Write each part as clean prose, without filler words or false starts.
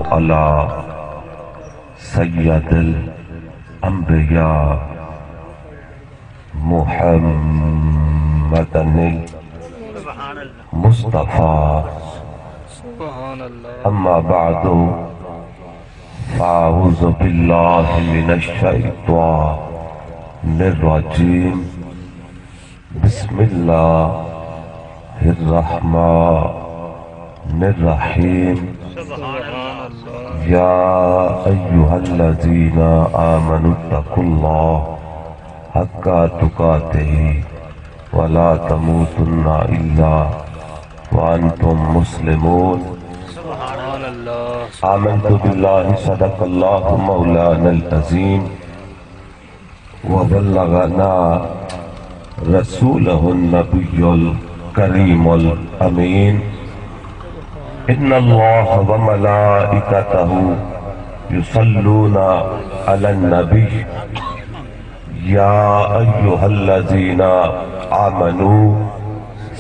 على سید الانبیاء محمد المصطفى اما بعد فاعوذ باللہ من الشیطان الرجیم بسم اللہ الرحمن الرحیم یا ایہا الذین آمنوا اتقوا اللہ حق تقاتہ ولا تموتن الا وانتم مسلمون آمنت باللہ صدق اللہ مولانا العظیم وبلغنا رسولہ النبی الکریم الامین ان اللہ وملائکتہ یصلون علی النبی یا ایہا الذین آمنوا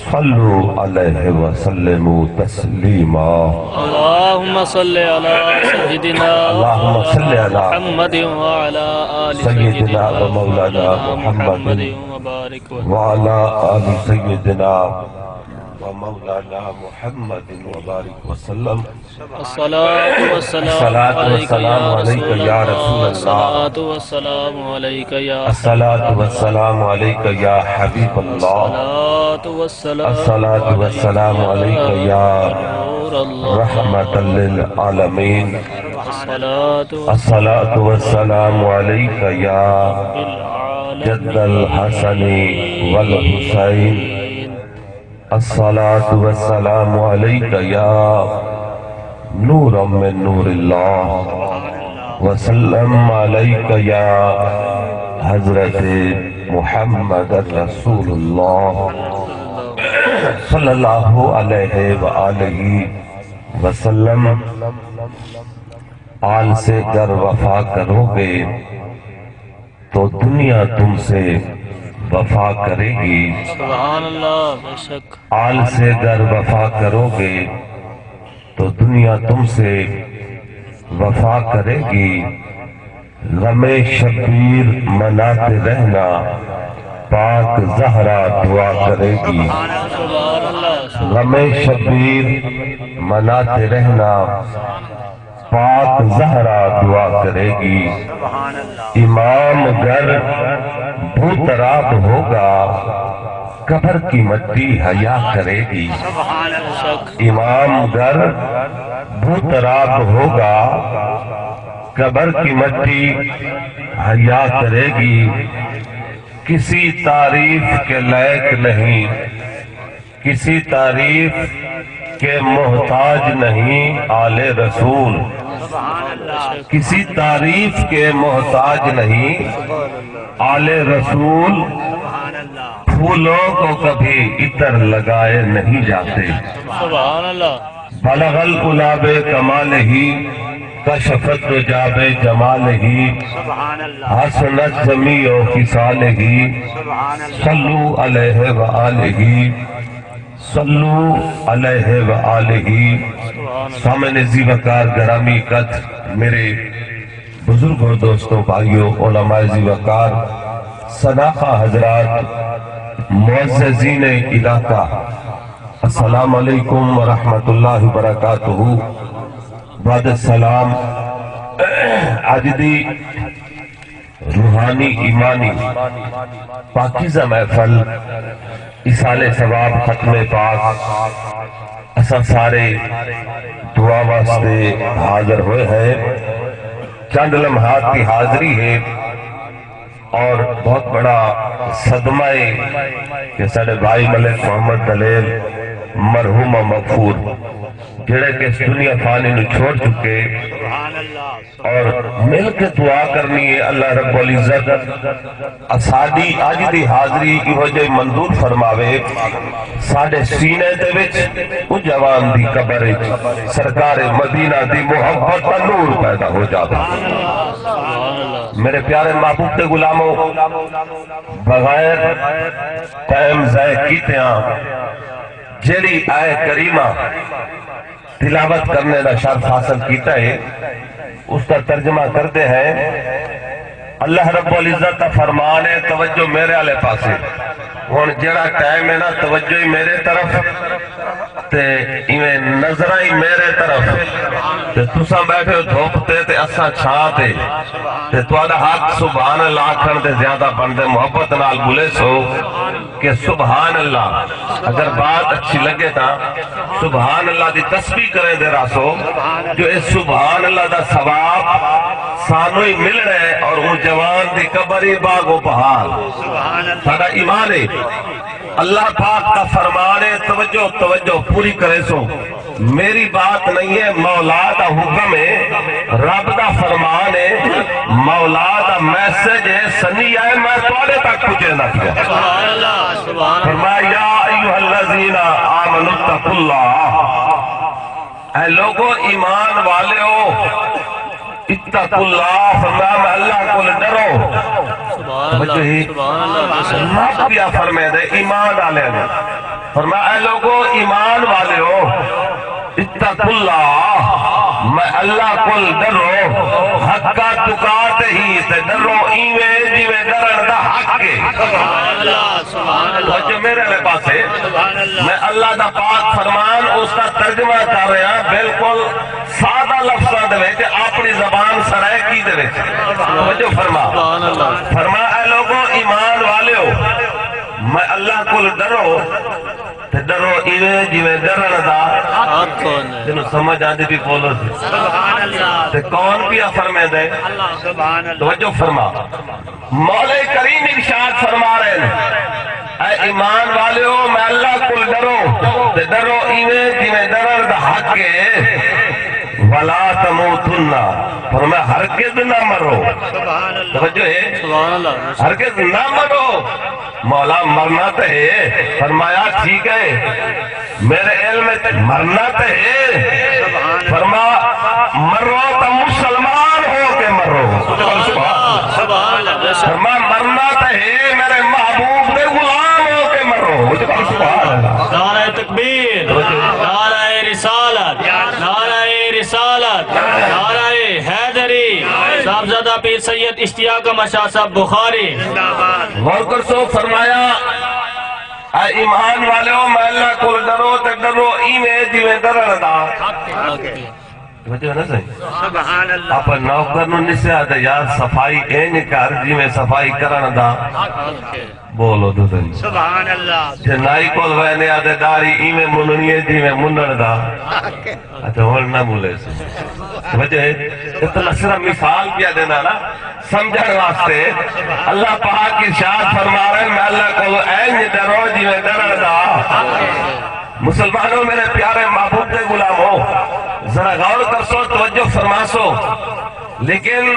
صلوا علیہ وسلموا تسلیما اللہم صلی علی سیدنا محمد وعلا آل سیدنا ومولانا محمد وعلا آل سیدنا ومولانا محمد وبارک وسلم الصلاة والسلام علیکہ یا رسول اللہ الصلاة والسلام علیکہ یا الصلاة والسلام علیکہ یا حبیب اللہ الصلاة والسلام علیکہ یا رحمت للعالمین الصلاة والسلام علیکہ یا جد الحسن والحسین الصلاة والسلام علیکہ یا نور من نور اللہ وسلم علیکہ یا حضرت محمد رسول اللہ صلی اللہ علیہ وآلہ وسلم آل سے گر وفا کرو گے تو دنیا تم سے وفا کرے گی سبحان اللہ بے شک آل سے گر وفا کرو گے تو دنیا تم سے وفا کرے گی غم شبیر مناتے رہنا پاک زہرا دعا کرے گی غم شبیر مناتے رہنا پاک زہرا دعا کرے گی امام گر بھوتراب ہوگا قبر کی مٹی حیا کرے گی امام گر بھوتراب ہوگا قبر کی مٹی حیا کرے گی کسی تعریف کے لائق نہیں کسی تعریف کے محتاج نہیں آل رسول کسی تعریف کے محتاج نہیں آل رسول پھولوں کو کبھی عطر لگائے نہیں جاتے سبحان اللہ بلغ القلاب کمال ہی کشفت جاب جمال ہی حسنت سمیع و خصال ہی صلو علیہ وآلہ صلو علیہ وآلہ سامنے زیوکار گرامی قد میرے بزرگوں دوستوں بھائیوں علماء زیوکار صداقہ حضرات معززین علاقہ السلام علیکم ورحمت اللہ وبرکاتہ بعد السلام آج دی روحانی ایمانی پاکیزہ محفل اصال ثواب ختم پاک اساں سارے دعا واسطے حاضر ہوئے ہیں چند لمحات کی حاضری ہے اور بہت بڑا صدمہ ہے کہ ساڑھے بھائی ملک محمد دلیل مرحوم مغفور جڑے کہ اس دنیا فانی نے چھوڑ چکے اور مل کے دعا کرنی ہے اللہ رب العزت اساڈی آج دی حاضری کی وجہ منظور فرماوے ساڑھے سینے دے وچ او جوان دی قبر سرکار مدینہ دی محبت کا نور پیدا ہو جاتا میرے پیارے محبوب تے غلاموں بغیر ٹائم ضائع کیتے ہیں جیڑی آئے کریمہ تلاوت کرنے دا شرف حاصل کیتا ہے اس کا ترجمہ کرتے ہیں اللہ رب العزت فرمان ہے توجہ میرے والے پاسے ہن جڑا ٹائم ہے نا توجہ ہی میرے طرف تے ایویں نظر ہی میرے طرف تے تساں بیٹھے ہو دھوپ تے اساں چھاں تے تہاڈا حق سبحان اللہ آکھن تے زیادہ بندے محبت نال بولے سو کہ سبحان اللہ اگر بات اچھی لگے تا سبحان اللہ دی تسبیح کرے دے راسو جو اس سبحان اللہ دا ثواب سانو ہی مل رہے اور وہ جوان دی قبری باغ و بہار سارا ایمان ہے اللہ پاک کا فرمان ہے توجہ توجہ پوری کرے سو میری بات نہیں ہے مولا دا حکم ہے رب دا فرمان ہے مولا دا میسج ہے سنی ہے میں توڑے تک پوچھے نہ کیا فرمایا یا ایوہ الذین آمنوا اتقوا اللہ اے لوگوں ایمان والے ہو اتقوا اللہ فرمایا میں اللہ کو ڈرو اللہ کیا فرمائے دے ایمان والے نے فرمایا اے لوگوں ایمان والے ہو اتقوا اللہ میں اللہ کو ڈرو حقا تقات ہی تے ڈرو ایویں جیویں ڈرن دا حق ہے جو میرے لئے پاس ہے میں اللہ دا پاک فرمان اس کا ترجمہ کر رہا ہوں بالکل سادہ لفظاں دے وچ اپنی زبان سرائکی دے وچ جو فرما اے لوگوں ایمان والے ہو میں اللہ کو ڈرو تے ڈرو ایویں جویں ڈرن دا جنوں سمجھ آندی بھی بولو تے کون پیا فرمائے دے توجہ فرما مولا کریم ارشاد فرما رہے ہیں اے ایمان والے ہو میں اللہ کو ڈرو تے ڈرو ایویں جویں ڈرن دا حق ہے ولا تموتن فرمایا ہرگز نہ مرو توجہ ہے ہرگز نہ مرو مولا مرنا تو ہے فرمایا ٹھیک ہے میرے علم میں مرنا تو ہے فرما مرو تو مسلمان ہو کے مرو فرما مرنا تو ہے میرے محبوب کے غلام ہو کے مرو نعرہ تکبیر نعرہ رسالت نعرہ رسالت نعرہ حیدری صاحبزادہ پیر سید اشتیاق مشاہ صاحب بخاری غور کر سو فرمایا اے ایمان والے ہو میں اللہ کو ڈرو تے ڈرو ایویں جویں ڈرن دا وجہ نہ صحیح آپ نوکر نو نصیحت یار صفائی این کر جویں صفائی کرن دا بولو تو صحیح سبحان اللہ جے نائی کول وینے آدے داری ایویں مننی ہے جویں منن دا اچھا ہن نہ بولے وجہ اتنا صرف مثال کیا دینا نا سمجھن واسطے اللہ پاک ارشاد فرما رہے ہیں میں اللہ کو این ڈرو جویں ڈرن دا مسلمانوں میرے پیارے محبوب کے غلام ہو ذرا غور کر سو توجہ فرما سو لیکن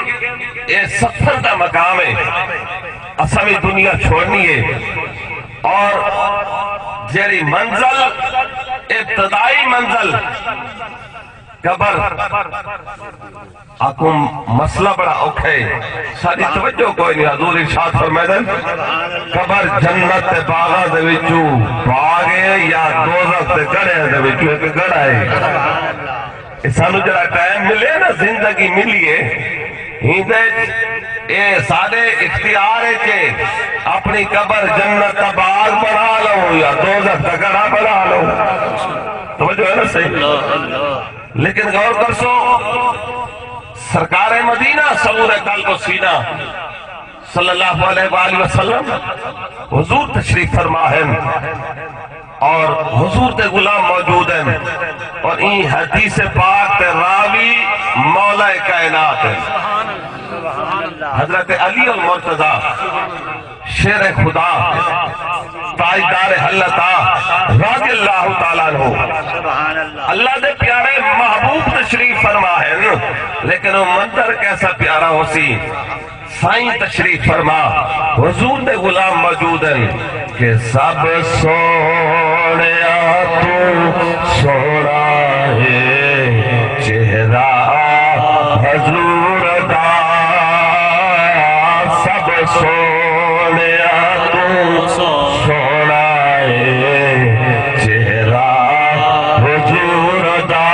یہ سفر کا مقام ہے اسا بھی دنیا چھوڑنی ہے اور جیڑی منزل ابتدائی منزل قبر آکم مسئلہ بڑا اوکھے ساری توجہ کوئی نہیں حضور ارشاد فرمائے دیں قبر جنت باغہ دے وچوں باغے یا دوزخ دے گڑے دے وچوں ایک گڑا ہے سانو جڑا ٹائم ملے نا زندگی ملیے ہندے اے سارے اختیار ہے کہ اپنی قبر جنت کا باغ بنا لو یا دوزخ کا گڑا بنا لو توجہ ہے نا صحیح لیکن غور کر سو سرکار مدینہ صبور قلب و سینہ صلی اللہ علیہ وآلہ وسلم حضور تشریف فرما ہے اور حضور تے غلام موجود ہیں اور این حدیث پاک تے راوی مولا کائنات ہے حضرت علی المرتضی شیر خدا تاجدار حلتا رضی اللہ تعالیٰ عنہ اللہ دے پیارے محبوب تشریف فرما ہے لیکن وہ منظر کیسا پیارا ہو سی سائیں تشریف فرما حضور دے غلام موجود ہیں کہ سب سونے تو سونا ہے چہرہ حضور دا سب سونے تو سونا ہے چہرہ حضور دا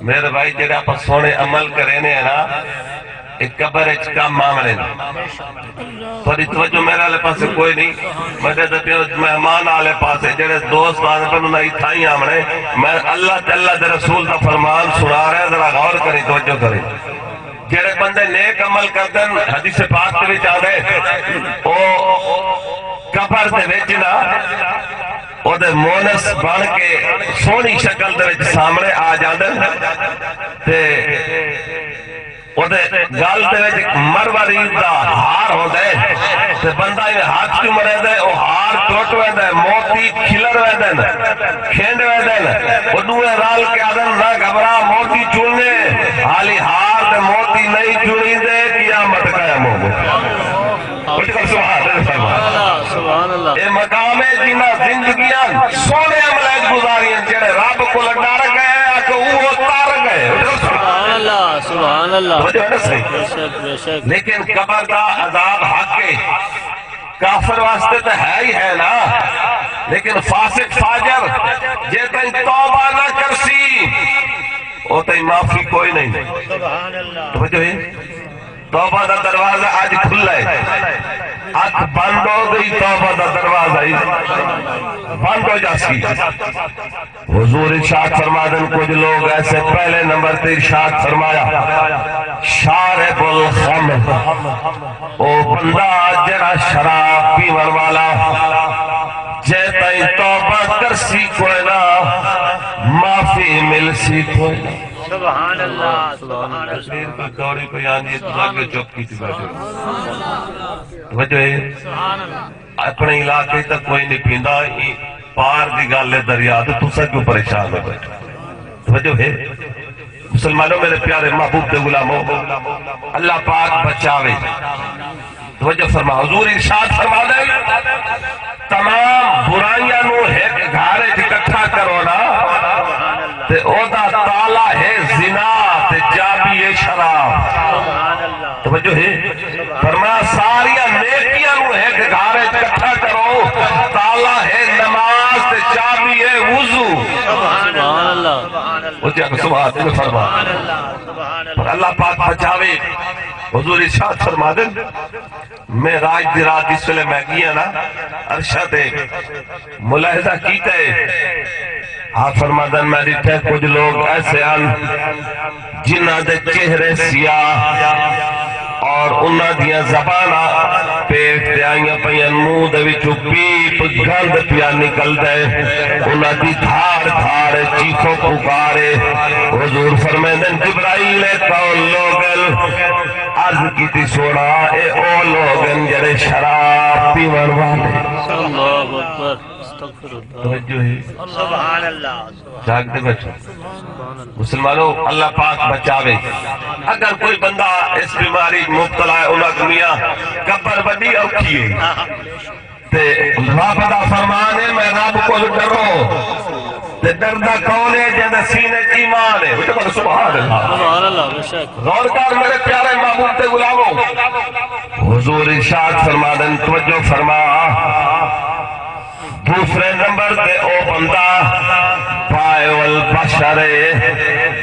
میرے بھائی جڑا آپ سونے عمل کرنے ہیں نا ایک قبر اچ کام معاملے تھوڑی توجہ میرے والے پاسے کوئی نہیں میں مہمان والے پاسے جڑے دوست آنے پر انہیں تھائی آمنے میں اللہ تعالیٰ دے رسول دا فرمان سنا رہے ہیں ذرا غور کریں توجہ کریں جڑے بندے نیک عمل کرتے ہیں حدیث پاک دے وچ آندے او قبر دے وچ نا او دے مونس بن کے سونی شکل دے وچ سامنے آ جاندے تے او دے گل دے وچ مرواری دا ہار ہوندا ہے تے بندہ یہ ہاتھ کیوں مرے دے او ہار ٹوٹ ویندا ہے موتی کھلر ویندے کھینڈ ویندے او دوے رال کے آدن نہ گھبرا موتی چولنے حالی ہار تے موتی نہیں چوڑی دے قیامت قائم ہو سبحان اللہ اے مقام ہے جنہ زندگیاں سونے عملیں گزاریاں جڑے رب کو لگا گئے کہ وہ تار گئے سبحان اللہ بے شک لیکن قبر دا عذاب حق ہے کافر واسطے تو ہے ہی ہے نا لیکن فاسق فاجر جے تین توبہ نہ کرسی او تین معافی کوئی نہیں سبحان اللہ توجہ ہے توبہ دا دروازہ آج کھلا ہے آنکھ بند ہو گئی توبہ دا دروازہ ہی بند ہو جاسی حضور ارشاد فرما دن کچھ لوگ ایسے پہلے نمبر تے ارشاد فرمایا شارب الخمر او بندہ جڑا شراب پیون والا جے تائیں توبہ کرسی کوئی نہ معافی ملسی کوئی نہ سبحان اللہ سبحان اللہ تشمیر کا کوری کوئی آنی تو آگے چوک کی تھی بیٹھے وجہ ہے اپنے علاقے تک کوئی نہیں پیندہ پار دی گالے دریا تو سا کیوں پریشان ہو بیٹھے وجہ ہے مسلمانوں میرے پیارے محبوب دے غلاموں اللہ پاک بچاوے وجہ فرما حضور ارشاد فرما دے تمام برائیاں نو ایک گھارے اکٹھا کرو نا تے او دا تالا ہے زنا تے جابی ہے شراب توجہ ہے فرمایا ساریاں نیکیاں نو ہے کہ گھارے اکٹھا کرو تالا ہے نماز تے جابی ہے وضو سبحان اللہ وہ جا کہ سبحان اللہ فرما پر اللہ پاک بچاوے حضور ارشاد فرما دیں میں راج دی رات اس ویلے میں گیا نا عرشہ تے ملاحظہ کیتا ہے آپ فرمادن میں دیکھتے کچھ لوگ ایسے ان جنہ دے چہرے سیاہ اور انہ دیا زبانہ پیٹ دے آئیاں پہیاں منہ دے وچوں پیپ گند پیا نکل دے انہ دی دھار دھار چیخو پکارے حضور فرمیدن جبرائیل کون لوگل عرض کی تھی سونا اے او لوگن جڑے شراب پیون والے اللہ اکبر توجہ ہے سبحان اللہ جاگ دے بچو مسلمانوں اللہ پاک بچاوے اگر کوئی بندہ اس بیماری مبتلا ہے انہاں دنیا قبر بڑی اوکھی ہے تے رب دا فرمان ہے میں رب کو ڈرو تے ڈردا کون ہے جے سینے ایمان ہے سبحان اللہ بے شک غور کر میرے پیارے محبوب تے غلاموں حضور ارشاد فرمادن توجہ فرما دوسرے نمبر تے او بندہ پائے والبشر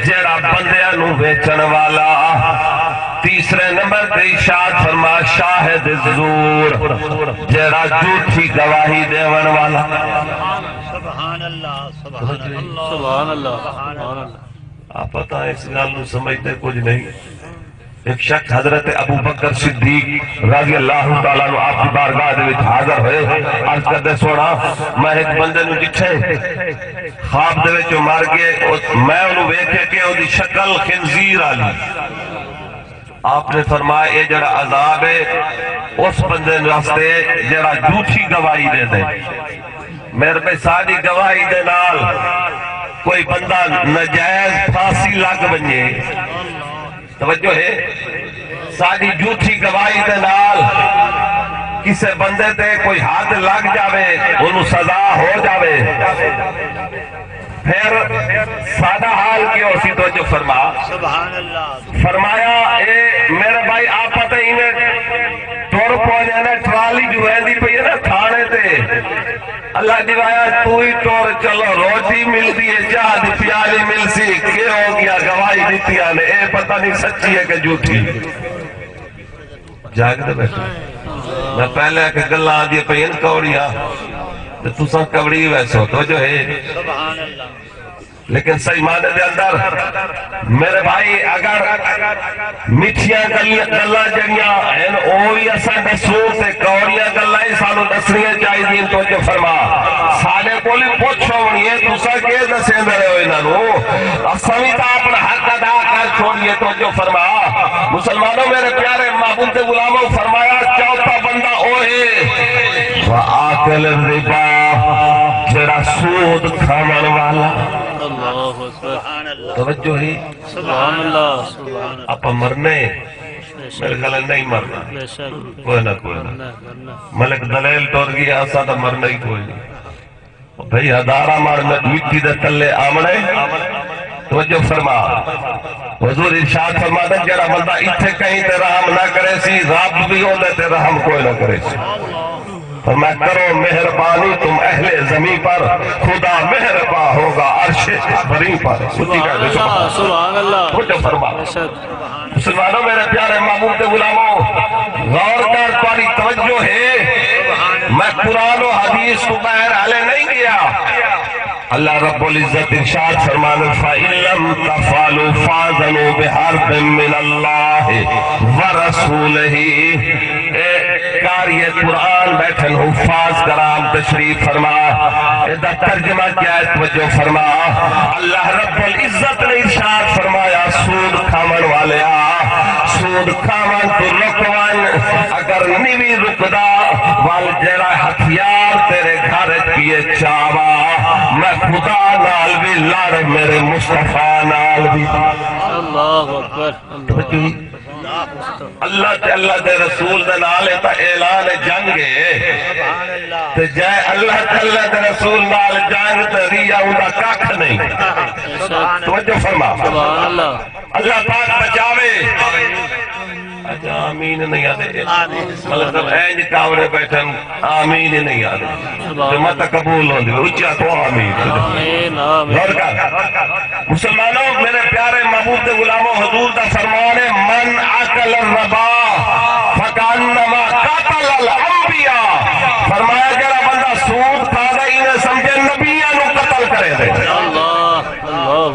جڑا بندیاں نو بیچن والا تیسرے نمبر تے ارشاد فرما شاہد الزور جڑا جھوٹی گواہی دیون والا سبحان اللہ سبحان اللہ آپ پتہ ہے اس گل نو سمجھتے کچھ نہیں ایک شخص حضرت ابو بکر صدیق رضی اللہ تعالیٰ عنہ آپ کی بارگاہ دے وچ حاضر ہوئے عرض کردے سونا میں ایک بندے نو ڈٹھے خواب دے وچ مر گئے میں انہوں ویکھے کہ وہ دی شکل خنزیر آلی آپ نے فرمایا اے جڑا عذاب ہے اس بندے واسطے جڑا جھوٹی گواہی دے دے میرے پہ ساری گواہی دے نال کوئی بندہ نجائز پھانسی لگ بنے توجہ ہے ساری جھوٹی گواہی دے نال کسے بندے تے کوئی حد لگ جاوے انہوں سزا ہو جاوے پھر سادہ حال کی اسی توجہ فرما سبحان اللہ فرمایا اے میرے بھائی آپ پتہ ہی میں ٹور پہنچے نا ٹرالی جو ہے دی پہ یہ نا تھانے تے اللہ دیوایا تو ہی طور چلو روٹی مل دی ہے چاہ دی پیالی مل سی کہ ہو گیا گواہی دیتی آنے اے پتہ نہیں سچی ہے کہ جھوٹی جاگ دے بیٹھے میں پہلے کہ گلہ آدھی پہین کوڑیا تو ساں کوڑی ویسو تو جو ہے لیکن صحیح معنی دے اندر میرے بھائی اگر مٹھیاں گلہ جڑیاں ہیں اوہی اساں دسوں تے کوڑیاں گلہ ہی سانو دسنیاں چاہی دین تو جو فرما سارے کولی پوچھو ونیے تساں کے دسیں دے رہے ہو انہوں اساں بھی تا اپنا حق ادا کر چھوڑیے تو جو فرما مسلمانوں میرے پیارے معبود غلاموں فرمایا چوتھا بندہ اوہے وآکل الربا جڑا سود کھاون والا اللہ اکبر توجہ ہی سبحان اللہ سبحان اللہ آپ مرنے میرے خیال نہیں مرنا بے شک کوئی نہ کوئی نہ ملک دلیل توڑ گیا ایسا تو مرنا ہی کوئی نہیں بھئی ہزارہ مار مٹی دے تلے آمنے توجہ فرما حضور ارشاد فرما دے جڑا بندہ اتھے کہیں تے رحم نہ کرے سی رب بھی ہو دے تے رحم کوئی نہ کرے سی فرمایا کرو مہربانی تم اہل زمین پر خدا مہربان ہوگا عرش بری پر سبحان اللہ توجہ فرما مسلمانوں میرے پیارے معبود غلاموں غور کر تمہاری توجہ ہے میں قرآن و حدیث کو بہر حالے نہیں کیا اللہ رب العزت ارشاد فرمانے فَإِن لَمْ تَفْعَلُوا فَأْذَنُوا بِحَرْبٍ مِّنَ اللَّهِ وَرَسُولِهِ قاری قرآن بیٹھن حفاظ کرام تشریف فرما ادھا ترجمہ کیا ہے توجہ فرما اللہ رب العزت نے ارشاد فرمایا سود کھامن والے سود کھامن تو رکوان اگر نیوی رکدا وال جڑا ہتھیار تیرے گھر کیے چاوا میں خدا نال بھی لڑ میرے مصطفیٰ نال بھی اللہ اکبر اللہ دے رسول دے نالے تا اعلان جنگے تے جائے اللہ دے رسول نال جنگ تے ریا ہوندہ کاکھ نہیں توجہ فرما اللہ پاک بچاوے اچھا آمین نہیں آدھے مطلب اینج کاورے بیٹھن آمین نہیں آدھے جو مت قبول ہوں دے اچھا تو آمین غور کر مسلمانوں میرے پیارے محبوب دے غلاموں حضور دا فرمانے من عقل الربا فکانما قاتل الانبیاء فرمایا جرا بندہ سود کھا گئی نے سمجھے نبیوں نو قتل کرے دے اللہ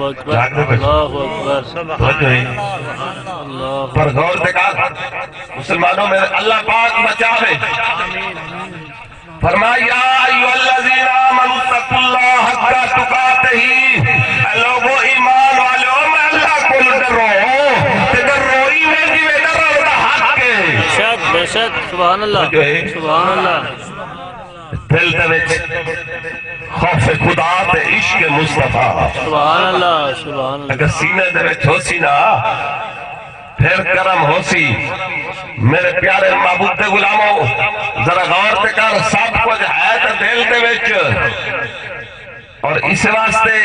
اکبر اللہ اکبر پر غور دکھا مسلمانوں میں اللہ پاک بچاوے فرمایا ایوہ الذین آمنوا اتقوا اللہ حق تقاتہ اے لوگوں ایمان والوں میں اللہ کو ڈرو تے ڈروئی میں جی ڈرو دا حق ہے بے شک سبحان اللہ سبحان اللہ دل دے وچ خوف خدا تے عشق مصطفیٰ سبحان اللہ سبحان اللہ اگر سینے دے وچ ہو سی نا پھر کرم ہو سی میرے پیارے معبود دے غلاموں ذرا غور تے کر سب کچھ ہے تے دل دے وچ اور اس واسطے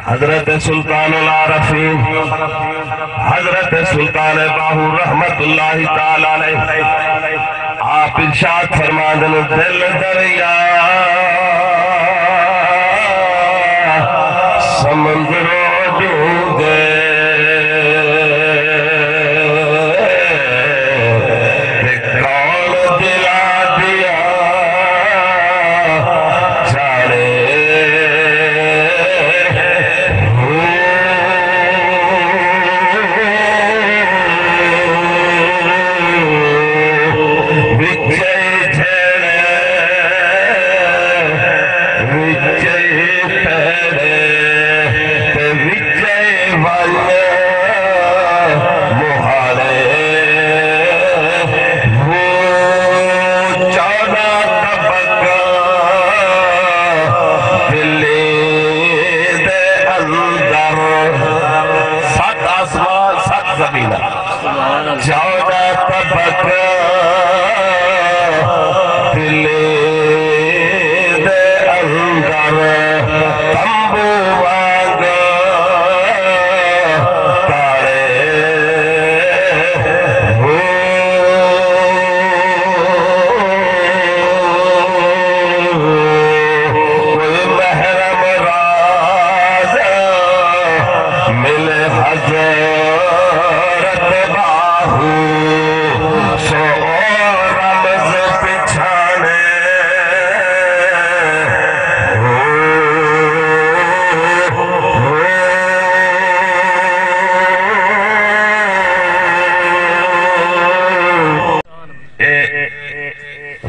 حضرت سلطان العارفین حضرت سلطان باہو رحمت اللہ تعالی علیہ آپ ارشاد فرما دیں دل دریا سمندروں ڈوبے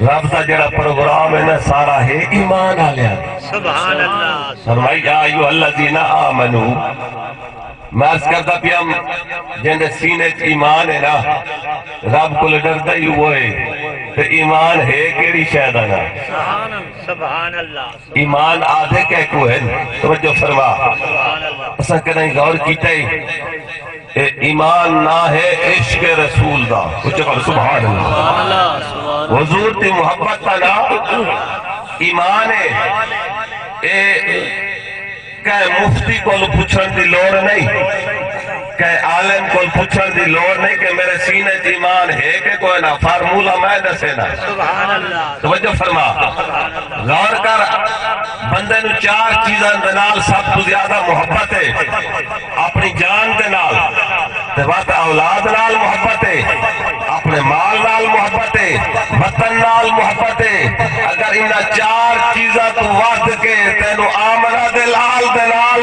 رب دا جڑا پروگرام ہے نا سارا ہے ایمان آلیا سبحان اللہ فرمائی یا ایوہ الذین آمنو میں اس کرتا پیام جنہیں سینے ایمان ہے نا رب کو ڈرتا ہی وہ ہے تو ایمان ہے کیڑی شاید آنا سبحان اللہ ایمان آدھے کہہ کو ہے توجہ فرما اسا کریں غور کیتا ہے ایمان نہ ہے عشق رسول دا سبحان اللہ حضور تی محبت تا نا ایمان ہے کہ مفتی کو پوچھن دی لوڑ نہیں کہ عالم کو پوچھن دی لوڑ نہیں کہ میرے سینے ایمان ہے کہ کوئی نہ فارمولا میں دسے نا سبحان اللہ توجہ فرما غور کر بندے نو چار چیزاں دے نال سب تو زیادہ محبت ہے اپنی جان دے نال تے وقت اولاد نال محبت ہے اپنے مال نال محبت ہے وطن نال محبت ہے اگر انہاں چار چیزاں تو ود کے تینو آمنہ دے لال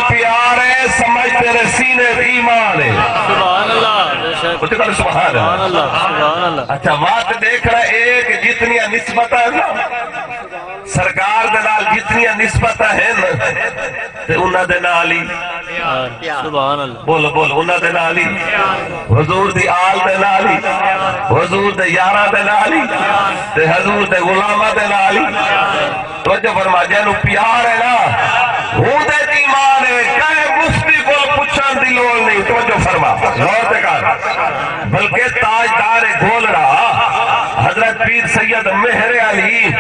پیار ہے سمجھ تیرے سینے ایمان ہے سبحان اللہ سبحان اللہ سبحان اللہ اچھا بات دیکھ رہا ایک جتنی نسبت ہے نا سرکار دے نال جتنی نسبت ہے نا تے انہاں دے نال ہی سبحان اللہ بولو بولو انہاں دے نال ہی حضور دی آل دے نال ہی حضور دے یاراں دے نال ہی تے حضور دے غلاماں دے نال ہی توجہ فرما جنوں پیار ہے نا ہوں دے ایمان ہے کہ مفتی کو پوچھن دی لوڑ نہیں توجہ فرما غور تے کر بلکہ تاجدار گولڑا حضرت پیر سید مہر علی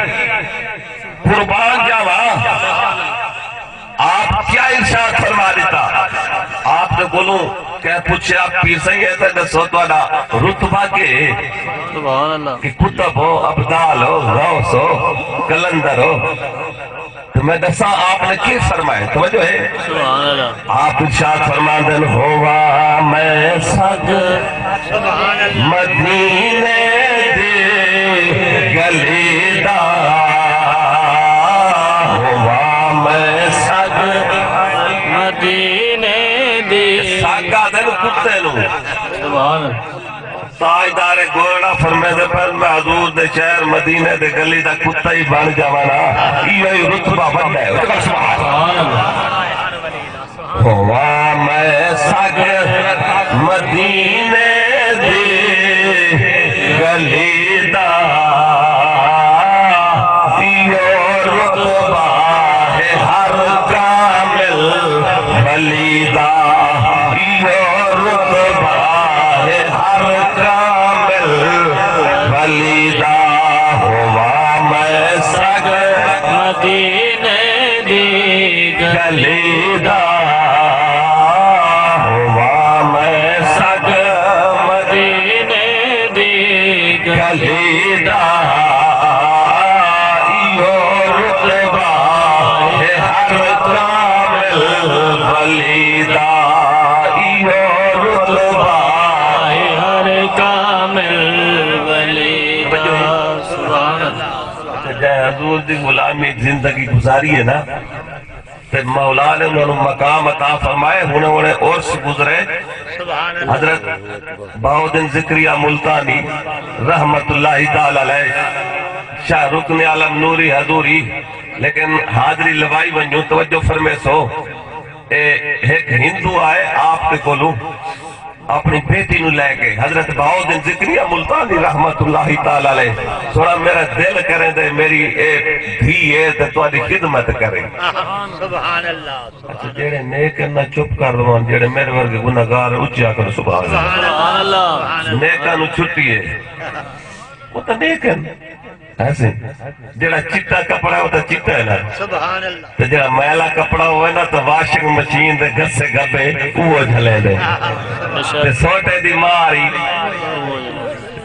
قربان جاوا آپ کیا ارشاد فرما دیتا آپ نے بولوں کہ پوچھے آپ پیر سید دسو تہاڈا رتبہ کے سبحان اللہ کہ کتب ہو ابدال ہو غوث ہو کلندر ہو تو میں دسا آپ نے کی فرمائے توجہ ہے سبحان اللہ آپ ارشاد فرما دن ہوا میں سگ سبحان اللہ مدینے دے گلی دا ہوا میں سگ مدینے دی ساگا دن کتے نو سبحان اللہ تاجدار گولڑا فرمے دے پر میں حضور دے شہر مدینے دے گلی دا کتا ہی بن جاوانا یہ رتبہ بڑھا ہے سبحان اللہ ہوا میں سگ مدینے دے گلی دا یہ رتبہ ہے ہر کامل ولی دا یہ رتبہ ہے ہر کامل ولی دا ہوا میں سگ مدینے دی گلی دا ہوا میں سگ مدینے دی گلی دا یہ رتبہ ہے ہر کامل ولی دا یہ رتبہ ہر کامل ولی سبحان اللہ جائے حضور دی غلامی زندگی گزاری ہے نا پھر مولا نے انہوں نے مقام عطا فرمائے انہیں عرص گزرے سبحان اللہ حضرت بہودن ذکریہ ملتانی رحمت اللہ تعالی علیہ شاہ رکن عالم نوری حضوری لیکن حاضری لوائی ونجو توجہ فرمے سو ایک ہندو آئے آپ کے کولوں اپنی بیٹی نو لے کے حضرت بہودن ذکریہ ملتانی رحمت اللہ تعالی علیہ تھوڑا میرا دل کریں دے میری دھی ہے تو تہاڈی خدمت کرے سبحان اللہ اچھا جڑے نیک نہ چپ کر دو جڑے میرے ورگے گناہگار اچیا کرو سبحان اللہ سبحان اللہ نیکاں نو چھٹی ہے وہ تو نیک ہے ایسے جڑا چٹا کپڑا ہے وہ تو چٹا ہے نا سبحان اللہ تو جڑا میلا کپڑا ہوئے نا تو واشنگ مشین دے گھسے گبے وہ جھلے دے تے سوٹے دی ماری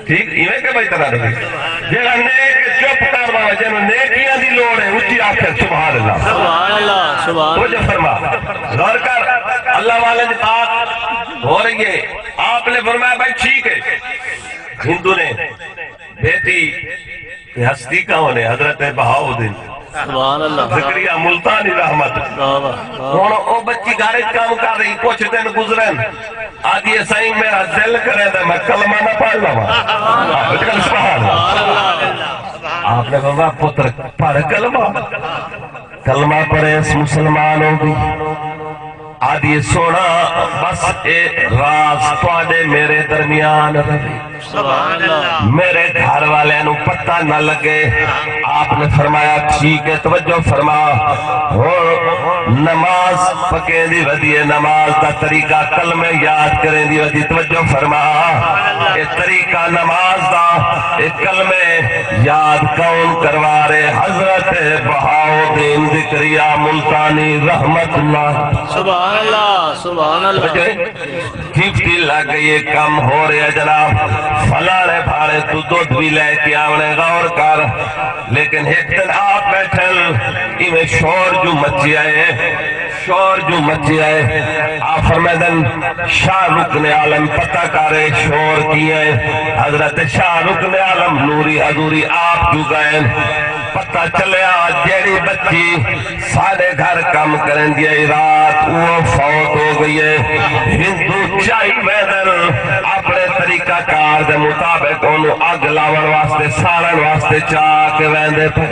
ٹھیک ایویں کہ بھائی طرح دے جڑا نیک چپ کر رہا جنوں نیکیاں دی لوڑ ہے اچھی آخر سبحان اللہ سبحان اللہ سبحان وہ جو فرما غور کر اللہ والے کی بات ہو رہی ہے آپ نے فرمایا بھائی ٹھیک ہے ہندو نے بیٹی ہستی کا ہونے حضرت بہاؤدین سبحان اللہ ذکریہ ملتانی رحمت ہوں او بچی گھر کام کر رہی کچھ دن گزرے آدھی سائیں میرا دل کرے تو میں کلمہ نہ پڑھ لوا سبحان اللہ آپ نے فرمایا پتر پڑھ کلمہ، کلمہ پڑھے اس مسلمان ہوگی۔ آدھی سونا بس اے راز تواڈے میرے درمیان رہے، سبحان اللہ، میرے گھر والے نو پتہ نہ لگے۔ آپ نے فرمایا ٹھیک ہے، توجہ فرما، نماز پکیں دی ودی، نماز دا طریقہ کلمے یاد کریں دی ودی، توجہ فرما، اے طریقہ نماز دا اے کلمے یاد کون کروا رہے؟ حضرت بہاؤدین ذکریہ ملتانی رحمت اللہ، سبحان اللہ، سبحان اللہ، ڈیوٹی لگ گئی ہے، کم ہو رہے جناب، فلانے بھاڑے تو دودھ بھی لے کے آونے، غور کر۔ لیکن ایک دن آپ بیٹھل ایویں شور جو مچی آئے، شور جو مچی آئے، آپ فرمیدن شاہ رکن عالم پتہ کرے شور کی ہے، حضرت شاہ رکن عالم نوری حضوری آپ جو گئے، پتہ چلیا جیڑی بچی سارے گھر کام کریں دیا رات وہ فوت ہو گئی ہے۔ ہندو چاہی ویدن اپنے طریقہ کار دے مطابق انہوں اگ لاون واسطے سارن واسطے چاہ کے ویندے پہ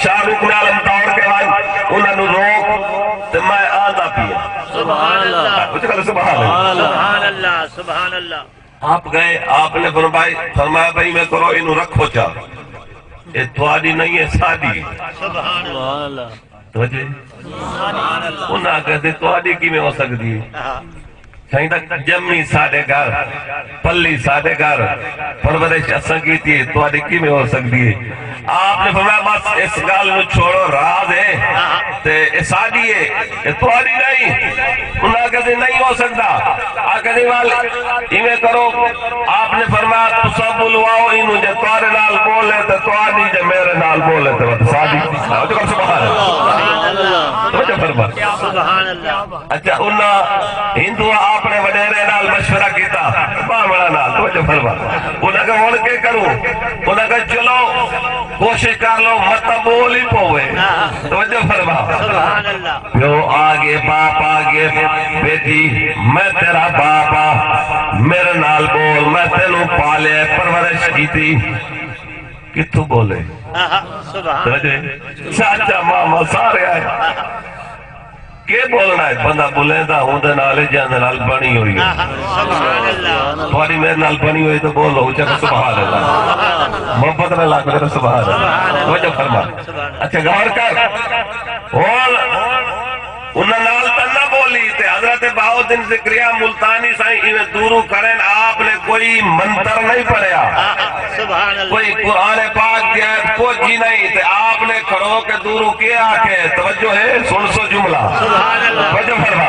شاہ رکن عالم دور کے بعد انہوں نے روک تو میں آدھا پیا، سبحان اللہ، سبحان اللہ، سبحان اللہ۔ آپ گئے، آپ نے فرمایا بھائی میں کرو انہوں رکھو چاہ، یہ تھوڑی نہیں ہے سادی، سبحان اللہ، توجہ انہاں کہتے تھوڑی کی میں ہو سکتی سائیں تک جمی ساڑھے گھر پلی ساڑھے گھر پرورش اساں کی تھی تھوڑی کی میں ہو سکتی ہے۔ آپ نے فرمایا بس اس گال نو چھوڑو، راز ہے تے سادی ہے، یہ تھوڑی نہیں، انہاں کہتے نہیں ہو سکتا، آکھنے والے ایمیں کرو، آپ نے فرمایا تو سب بلواؤ انہوں جے توارے نال بولے تے تواری جے میرے نال بولے تے سادی، سبحان اللہ، سبحان اللہ۔ اچھا انہاں ہندو آپ نے وڈیرے نال مشورہ کیتا بامڑا نال، توجہ فرما، انہاں کا ہون کے کروں، انہاں کا چلو کوشش کر لو مت بول ہی پوے، توجہ فرما، سبحان اللہ۔ پیو آگے باپ آگے، بیٹی میں تیرا باپا، میرے نال بول، میں تینوں پالے پرورش کی تھی، کتھو بولے چاچا ماما سارے آئے، کہ بولنا ہے بندہ بولے دا ہوں دے نالے جاندے نال بنی ہوئی ہے، سبحان اللہ، تھوڑی میرے نال بنی ہوئی تو بولو چاہتا سبحان اللہ، محبت میں لاکھ میرا سبحان اللہ، وجہ فرما۔ اچھا غور کر، انہاں نال تنہ بولی تے حضرت بہاؤدین ذکریہ ملتانی سائیں انہیں دورو کریں، آپ نے کوئی منتر نہیں پڑھیا، کوئی قرآن پاک دیا پوچھی نہیں تے آپ نے کھڑو کے دورو کیا آکے، توجہ ہے سن سو جملہ، توجہ فرما،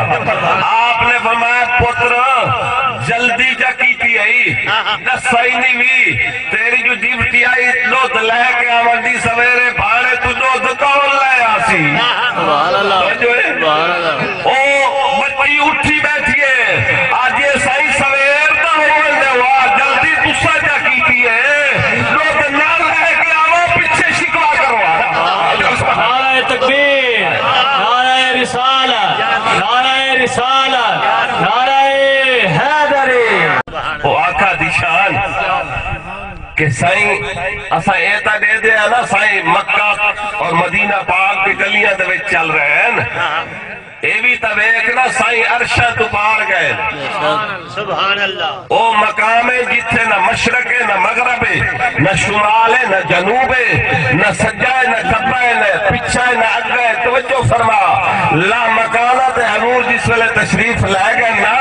آپ نے فرمایا پتر جلدی جا کیتی آئی دسائی نہیں بھی تیری جو ڈیوٹی آئی دودھ لے کے آمدی سویرے بھاڑے تو دودھ کون لے آسی، توجہ ہے او بچی اٹھی بیٹھی ہے، آج یہ صحیح سویر نہ ہوئے ہوا جلدی تسا جا کیتی ہے، لوگ نہ رہے کہ آوہ پیچھے شکوا کروا۔ نعرہ تکبیر، نعرہ رسالت، نعرہ رسالت، نعرہ حیدری۔ وہ آقا دی شان کہ سائیں اسا ایتا دے دے نا سائیں مکہ اور مدینہ پاک کی گلیاں دے وچ چل رہے ہیں، اے بھی تبیک نا سائیں عرشہ تو پار گئے، سبحان اللہ، او مقام ہے جتھے نہ مشرق ہے نہ مغرب ہے نہ شمال ہے نہ جنوب ہے نہ سجا ہے نہ کھبا ہے نہ پچھا ہے نہ اگا ہے، توجہ فرما، لا مکانت حضور جس ویلے تشریف لے گئے نا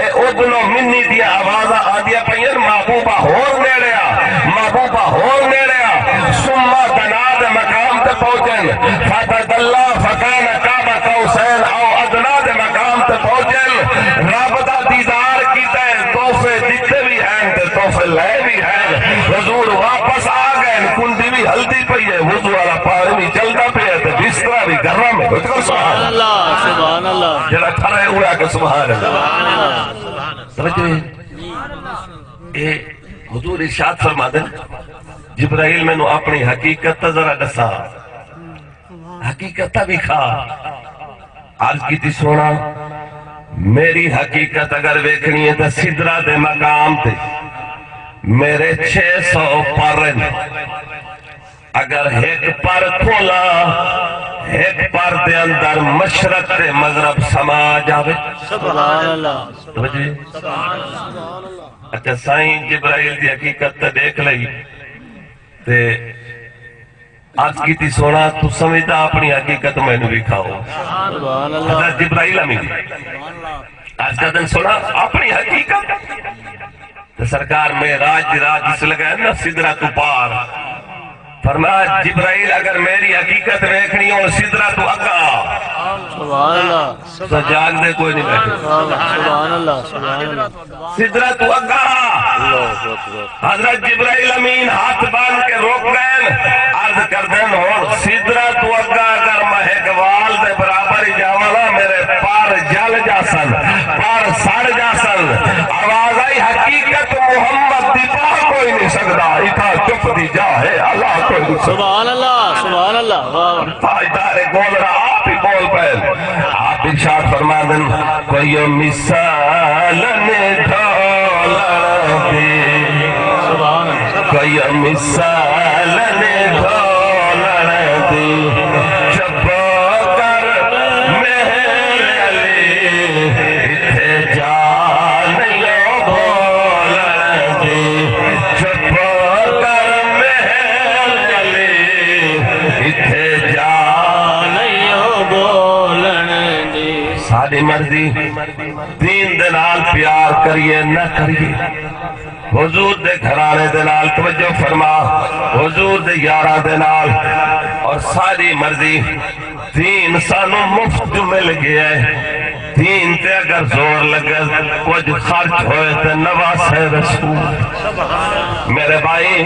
اے ادنو منی دیا آوازہ آدیا پہین محبوبہ ہور نیڑیا، محبوبہ ہور نیڑیا، سمہ دناد مقام تے پہنچن، فتد اللہ فکان کعبہ قوسین او ادنا دے مقام تے پہنچن، رب دا دیدار کیتا ہے، تحفے دیتے بھی ہیں تے تحفے لے بھی ہیں، حضور واپس آ گئے، کندی بھی ہلدی پئی ہے، وضو والا پانی بھی چلتا پیا تے بسترا بھی گرم ہے، سبحان اللہ، سبحان اللہ، جڑا کھڑے ہوا کہ سبحان اللہ، سبحان اللہ، سمجھو اے حضور ارشاد فرما دیں جبرائیل میں نو اپنی حقیقت ذرا دسا، حقیقت بھی کھا، عرض کی تھی سونا میری حقیقت اگر ویکھنی ہے تو سدرہ دے مقام تے میرے 600 پر اگر ایک پر کھولا ایک پر دے اندر مشرق تے مغرب سما جاوے سبحان اللہ اچھا سائیں جبرائیل دی حقیقت تے دیکھ لئی تے آج کی تی سونا تو سمجھتا اپنی حقیقت میں نے بھی کھاؤ سبحان اللہ حضرت جبرائیل امین آج کا دن سونا اپنی حقیقت تو سرکار میں راج اس لگا ہے نا سدرہ تو پار فرمایا جبرائیل اگر میری حقیقت دیکھنی ہو سدرہ تو اگا سبحان اللہ تو جاگ دے کوئی نہیں بیٹھے سبحان اللہ سبحان اللہ سدرہ تو اگا حضرت جبرائیل امین ہاتھ باندھ کے روک گئے عرض کر دیں ہون سدرہ تو اگا اگر مہک وال دے برابر ہی جاوانا میرے پار جل جاسن پار سڑ جاسن آواز آئی حقیقت محمد دی پاہ کوئی نہیں سکتا اتھا چپ دی جا ہے اللہ کوئی نہیں سکتا سبحان اللہ سبحان اللہ تاجدار بول رہا آپ ہی بول پہل آپ ارشاد فرما دیں کوئی مثال نے ڈھولا دے کوئی مثال نے ڈھولا دے چپ کر مہر علی اتھے جانیو بولا دے چپ کر مہر علی اتھے نہیں بولن دی ساری مرضی دین دے نال پیار کریے نہ کریے حضور دے گھرانے دے نال توجہ فرما حضور دے یاراں دے نال اور ساری مرضی دین سانو مفت مل گیا ہے دین تے اگر زور لگے کچھ خرچ ہوئے تے نواسے رسول میرے بھائی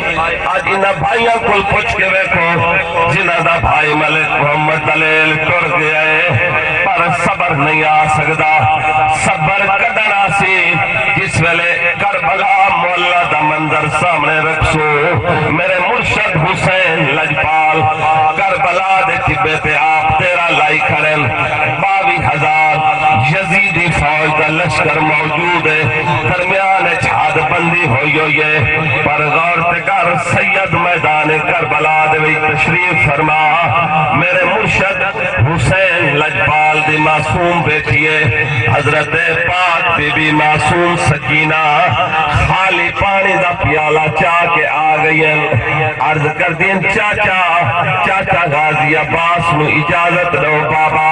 آج انہاں بھائیاں کو پوچھ کے بیٹھو جنہاں دا بھائی ملک محمد دلیل ٹر گیا ہے پر صبر نہیں آ سکتا صبر کدنا سی جس ویلے کربلا مولا دا منظر سامنے رکھسو میرے مرشد حسین لجپال کربلا دے تبے پہ آپ تیرا لائی کھڑن 22,000 یزیدی فوج دا لشکر موجود ہے درمیان چھاد بندی ہوئی ہے پر غور تکار سید میدان کربلا دے وی تشریف فرما میرے مرشد حسین لجپال دی معصوم بیٹھیے حضرت پاک بی بی معصوم سکینہ خالی پانی دا پیالہ چاہ کے آ گئی ہیں عرض کر دیں چاچا غازی عباس نو اجازت دو بابا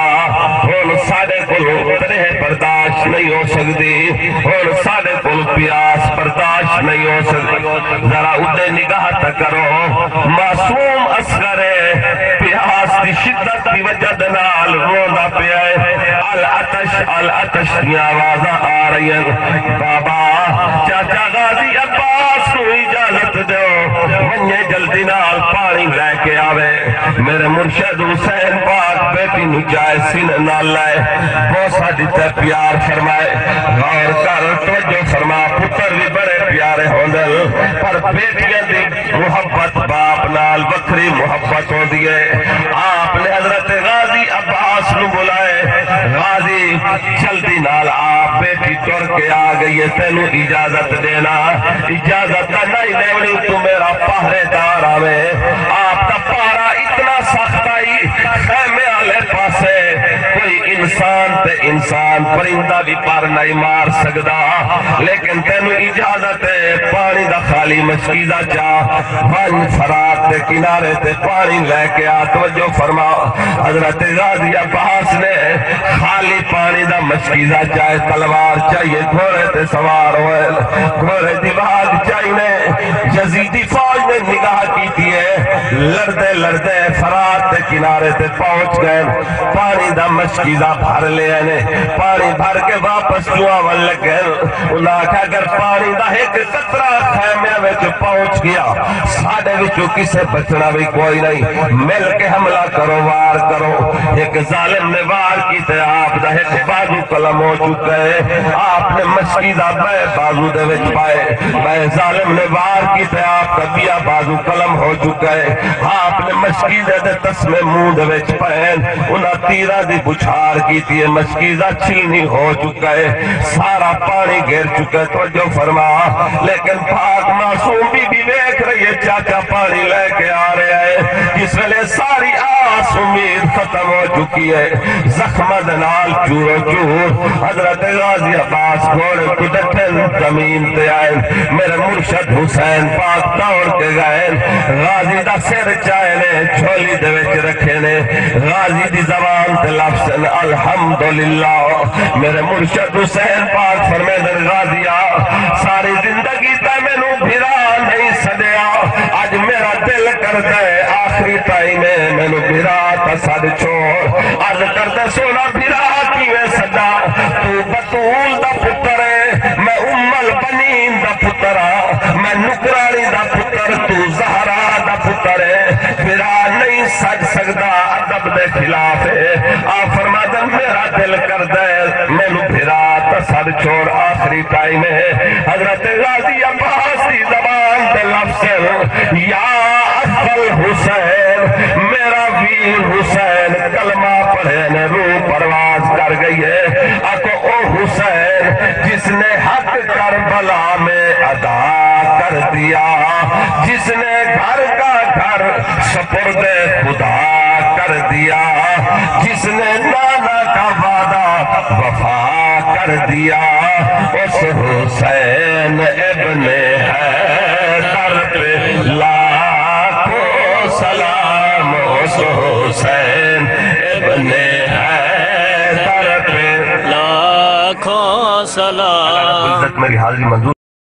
ہون ساڑے کلو ترہ برداشت نہیں ہو سکتی ہون ساڑے کلو پیاس برداشت نہیں ہو سکتی ذرا اڈے نگاہ تک کرو معصوم اصغر پیاس دی شدت دی وجہ دنال رونا پیا ہے العطش دی آوازاں آ رہی ہیں بابا چاچا غازی عباس نو اجازت دو منجے جلدی نال پانی لے کے آوے میرے مرشد حسین پاک بیٹی نو جائے سینہ نال لائے بہت ساڑی تے پیار فرمائے غور کر توجہ فرما پتر بھی بڑے پیارے ہوندل پر بیٹیاں دی محبت باپ نال وکری محبت ہو دیئے آپ نے حضرت غازی عباس نو بلائے غازی جلدی نال آپ بیٹی ٹر کے آ گئی ہے تینو اجازت دینا اجازت نہیں دیونی تو میرا پہرے دار آوے آپ تا پارا اتنا سخت آئی خیمے آلے پاسے کوئی انسان تے انسان پرندہ بھی پر نہیں مار سکدا لیکن تینو اجازت ہے پانی دا خالی مشکیزہ چاہ ون فرات تے کنارے تے پانی لے کے آ توجہ فرما حضرت غازی عباس نے خالی پانی دا مشکیزہ چاہے تلوار چاہیے گھوڑے تے سوار ہوئے گھوڑے دیوار چاہیے یزیدی فوج نے نگاہ کی تھی لڑتے فرات تے کنارے تے پہنچ گئے پانی دا مشکیزہ بھر لے آنے پانی بھر کے واپس جوان لگے انہاں کہا اگر پانی دا ایک قطرہ خیمے میں جو پہنچ گیا ساڑے وچوں کسے بچنا بھی کوئی نہیں مل کے حملہ کرو وار کرو ایک ظالم نے وار کی تے آپ دا ایک بازو قلم ہو چکا ہے آپ نے مشکیزہ بے بازو دے وچ پائے بے ظالم نے وار کی تے آپ کا بیا بازو قلم ہو چکا ہے آپ نے مشکیزہ دے تسمے منہ دے وچ پین انہاں تیرہ دی بچھار کیتی ہے مشکیزہ چھلنی ہو چکا ہے سارا پانی گر چکا ہے توجہ فرما لیکن پاک معصوم بی دیکھ رہی ہے چاچا پانی لے کے آ رہے ہیں جس ویلے ساری آس امید ختم ہو چکی ہے زخم دنال چورو چور حضرت غازی عباس گھوڑے کو ڈٹھن زمین تے آئے میرے مرشد حسین پاک دوڑ کے گئے غازی دا سر چائے نے چھولی دے وچ رکھے نے غازی دی زبان تے لفظ الحمدللہ میرے مرشد حسین پاک فرمے در غازیا ساری زندگی تے مینوں بھرا نہیں سدیا اج میرا دل کردا ہے آخری ٹائم ہے مینوں بھرا تا سد چھوڑ عرض کردا سونا بھرا کیویں سدا تو بطول دا پتر ہے میں البنین دا پتر ہاں میں نکرانی دا پتر تو زہرا دا پتر ہے بھرا نہیں سج سکدا ادب دے خلاف ہے آپ فرماتا میرا دل کردا ہے مینوں بھرا تا سد چھوڑ آخری ٹائم ہے حضرت غازی عباس دی زبان تے لفظ یا اصل حسین میرا ویر حسین کلمہ پڑھے نے روح پرواز کر گئی ہے آکو او حسین جس نے حق کربلا میں ادا کر دیا جس نے گھر کا گھر سپرد خدا کر دیا جس نے نانا کا وعدہ وفا کر دیا اس حسین ابن حیدر پہ لاکھوں سلام اس حسین ابن حیدر پہ لاکھوں سلام عزت میری حاضری منظور